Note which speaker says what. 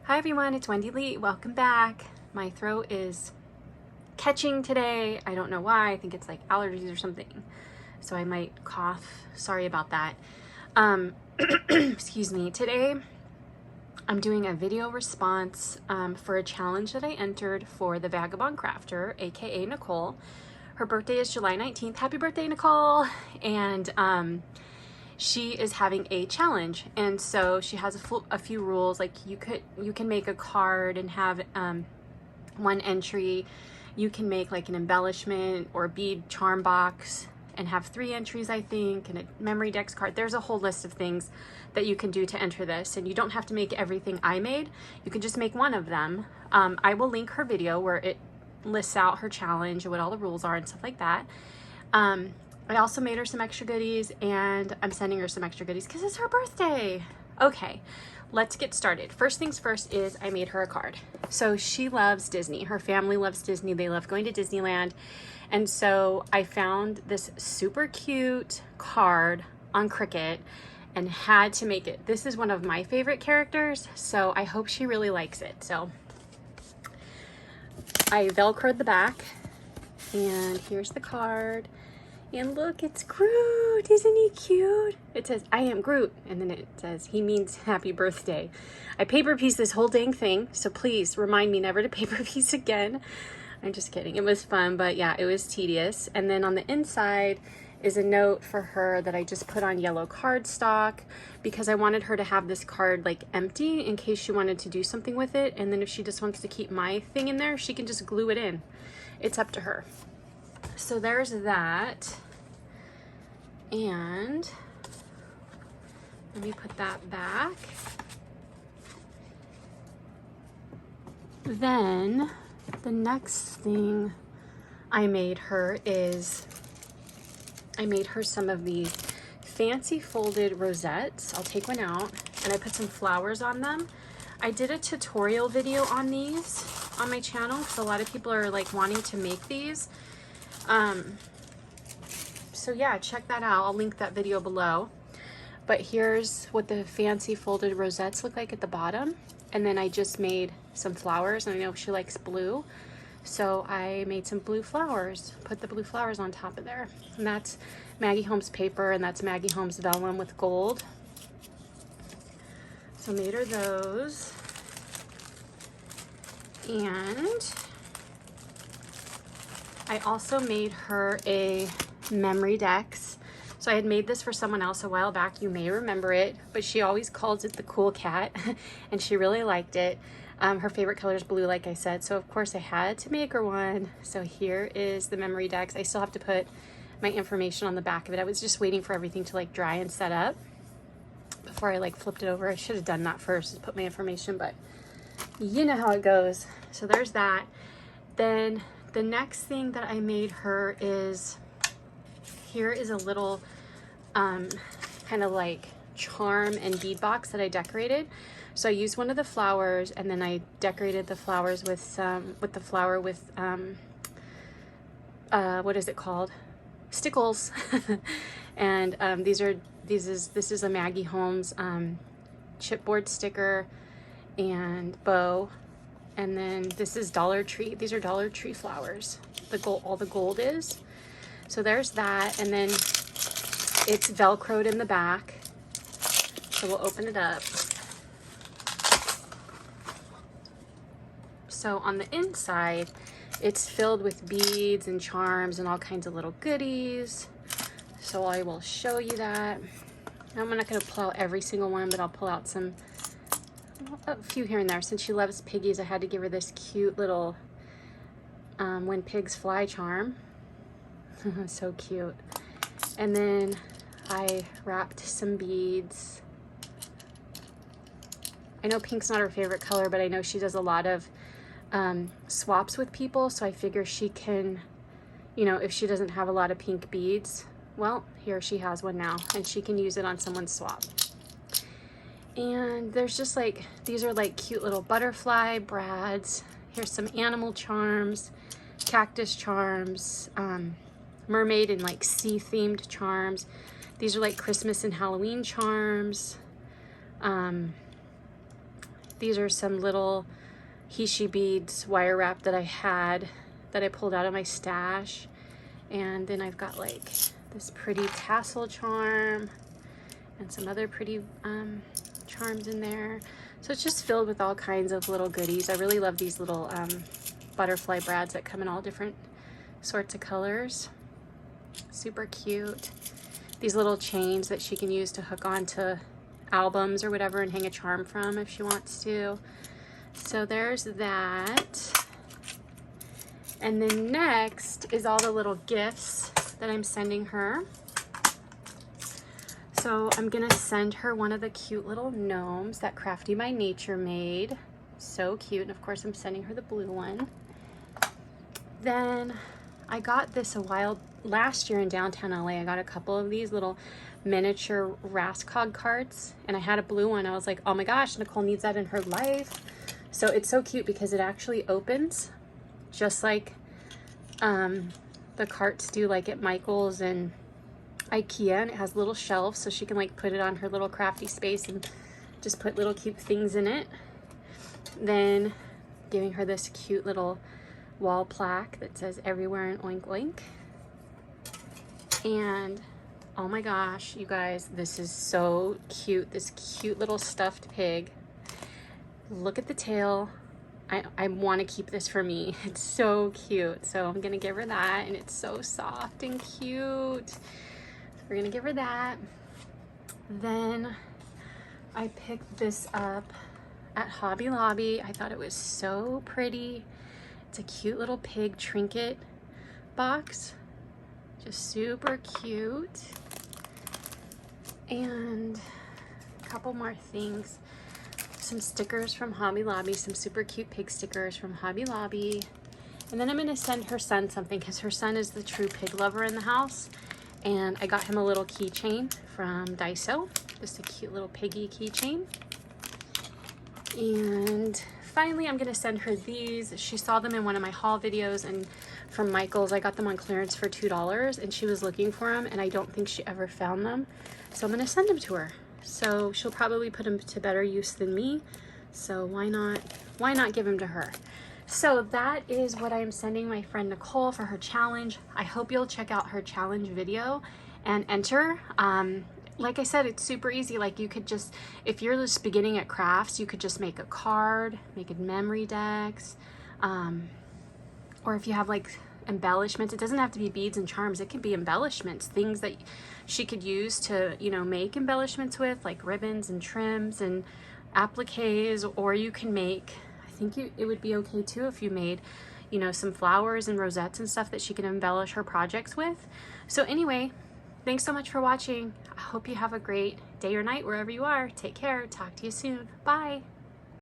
Speaker 1: Hi everyone, it's Wendy Lee. Welcome back. My throat is catching today. I don't know why. I think it's like allergies or something. So I might cough. Sorry about that. Excuse me. Today I'm doing a video response for a challenge that I entered for the Vagabond Crafter, aka Nicole. Her birthday is July 19th. Happy birthday, Nicole. And she is having a challenge, and so she has a few rules. Like you can make a card and have one entry. You can make like an embellishment or bead charm box and have 3 entries, I think, and a memory dex card. There's a whole list of things that you can do to enter this, and you don't have to make everything I made. You can just make one of them. I will link her video where it lists out her challenge and what all the rules are and stuff like that. I also made her some extra goodies, and I'm sending her some extra goodies because it's her birthday. Okay, let's get started. First things first is I made her a card. So she loves Disney. Her family loves Disney. They love going to Disneyland. And so I found this super cute card on Cricut and had to make it. This is one of my favorite characters, so I hope she really likes it. So I Velcroed the back, and here's the card. And look, it's Groot. Isn't he cute? It says, I am Groot. And then it says, he means happy birthday. I paper pieced this whole dang thing, so please remind me never to paper piece again. I'm just kidding. It was fun, but yeah, it was tedious. And then on the inside is a note for her that I just put on yellow cardstock because I wanted her to have this card like empty in case she wanted to do something with it. And then if she just wants to keep my thing in there, she can just glue it in. It's up to her. So there's that. And let me put that back. Then the next thing I made her is I made her some of the fancy folded rosettes. I'll take one out, and I put some flowers on them. I did a tutorial video on these on my channel because a lot of people are like wanting to make these. So yeah, check that out. I'll link that video below. But here's what the fancy folded rosettes look like at the bottom. And then I just made some flowers, and I know she likes blue. So I made some blue flowers, put the blue flowers on top of there. And that's Maggie Holmes paper, and that's Maggie Holmes vellum with gold. So made her those. And I also made her a memory dex. So I had made this for someone else a while back. You may remember it, but she always calls it the cool cat, and she really liked it. Her favorite color is blue, like I said, so of course I had to make her one. So here is the memory dex. I still have to put my information on the back of it. I was just waiting for everything to like dry and set up before I like flipped it over. I should have done that first, put my information, but you know how it goes. So there's that. Then the next thing that I made her is, here is a little kind of like charm and bead box that I decorated. So I used one of the flowers, and then I decorated the flowers with the flower with what is it called? Stickles. And this is a Maggie Holmes chipboard sticker and bow. And then this is Dollar Tree. These are Dollar Tree flowers. All the gold is. So there's that, and then it's Velcroed in the back. So we'll open it up. So on the inside, it's filled with beads and charms and all kinds of little goodies. So I will show you that. I'm not going to pull out every single one, but I'll pull out a few here and there. Since she loves piggies, I had to give her this cute little When Pigs Fly charm. So cute. And then I wrapped some beads. I know pink's not her favorite color, but I know she does a lot of swaps with people, so I figure she can, you know, if she doesn't have a lot of pink beads, well, here she has one now, and she can use it on someone's swap. And there's just like, these are like cute little butterfly brads. Here's some animal charms, cactus charms, mermaid and like sea themed charms. These are like Christmas and Halloween charms. These are some little He/She beads wire wrap that I had, that I pulled out of my stash. And then I've got like this pretty tassel charm and some other pretty charms in there. So it's just filled with all kinds of little goodies. I really love these little butterfly brads that come in all different sorts of colors. Super cute. These little chains that she can use to hook onto albums or whatever and hang a charm from if she wants to. So there's that. And then next is all the little gifts that I'm sending her. So I'm gonna send her one of the cute little gnomes that Crafty by Nature made. So cute. And of course I'm sending her the blue one. Then I got this last year in downtown LA. I got a couple of these little miniature Rascog carts, and I had a blue one. I was like, oh my gosh, Nicole needs that in her life. So it's so cute because it actually opens just like the carts do, like at Michael's and IKEA, and it has little shelves so she can like put it on her little crafty space and just put little cute things in it. Then giving her this cute little wall plaque that says everywhere in Oink Oink. And oh my gosh, you guys, this is so cute. This cute little stuffed pig. Look at the tail. I want to keep this for me. It's so cute. So I'm gonna give her that, and it's so soft and cute. So we're gonna give her that. Then I picked this up at Hobby Lobby. I thought it was so pretty. It's a cute little pig trinket box. Just super cute. And a couple more things. Some stickers from Hobby Lobby, some super cute pig stickers from Hobby Lobby. And then I'm gonna send her son something because her son is the true pig lover in the house. And I got him a little keychain from Daiso. Just a cute little piggy keychain. And finally, I'm gonna send her these. She saw them in one of my haul videos, and from Michael's, I got them on clearance for $2, and she was looking for them, and I don't think she ever found them. So I'm gonna send them to her. So she'll probably put them to better use than me. So why not give them to her? So that is what I'm sending my friend Nicole for her challenge. I hope you'll check out her challenge video and enter. Like I said, it's super easy. Like you could just, if you're just beginning at crafts, you could just make a card, make a memory decks, or if you have like embellishments, it doesn't have to be beads and charms, it can be embellishments, things that she could use to, you know, make embellishments with, like ribbons and trims and appliques. Or you can make, I think it would be okay too if you made, you know, some flowers and rosettes and stuff that she can embellish her projects with. So anyway, thanks so much for watching. I hope you have a great day or night wherever you are. Take care. Talk to you soon. Bye.